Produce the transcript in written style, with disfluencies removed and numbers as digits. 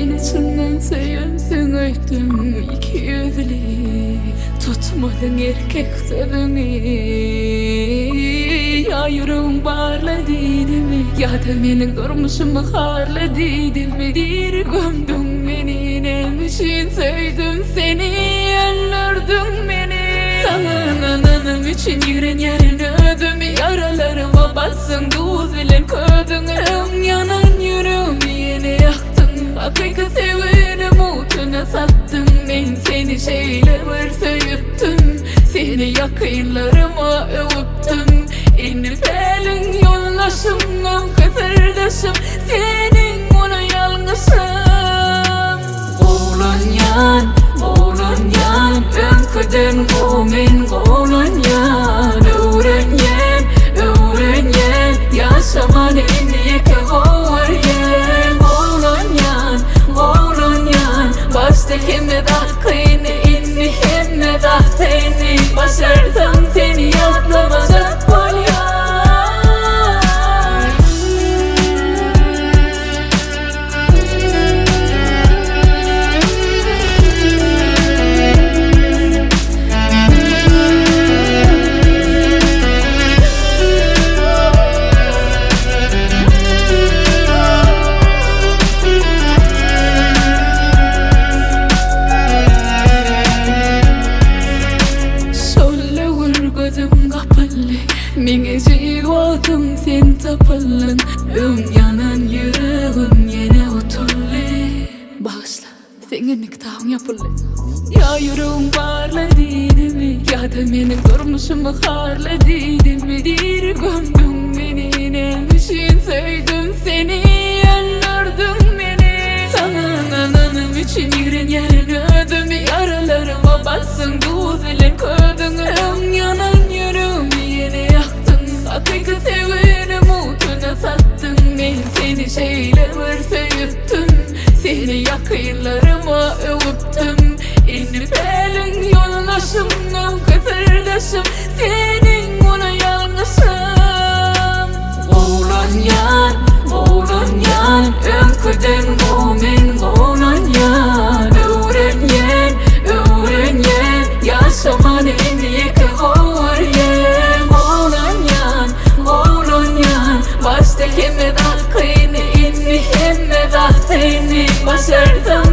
seni içinden söyünsün öydüm iki yüzlü. Tutmadın erkek sözünü. Ya yüreğim barla dedi mi? Ya da menin durmuşumu harla dedi mi? Bir gömdün beni, nem için söydüm seni, öldürdün beni. Sana nananım için yüren yerin ödüm, yaralarıma bassın duz bilen ködün. Yanan yüreğimi yine yaktın, hakiki sevgilim utuna sattın. Ben seni şeyler söyüttüm, seni yakınlarıma övüttüm. İnip elin yollaşımdan kısırdaşım, senin ona yalnızım. Oğlan yan, önküden gomen oğlan yan. Öğren yen, yaşaman endiyeke var yen. Oğlan yan, başta kime dakkıyını, inni hemme dakkıyını. Başarsam seni yatlamayacak var ya. Mine ciğotum sen tapalın, yanan yüreğim yine oturlu. Bağışla, senin nikahın yapıldı. Ya yüreğim barla dedi mi? Ya da benim durmuşumu harla dedi mi? Bir gömdün beni, nem için söydüm seni, öldürdün beni. Sana nananım için yüren yerin ödüm, yaralarıma bassın duz bilen ködün. Yanan yüreğimi yine yaktın, hakiki sevgilim utuna sattın. Ben seni şeyler söyüttüm, seni yakınlarıma övüttüm. İnip elin yollaşımdan kısırdaşım, senin ona yalnızım. Oğlan yan, önküden gomen oğlan yan. Öğren yen, yaşaman endiyeke var yen. Oğlan yan, başta kime dakkıyını, inni hemme dakkıyını. Başarsam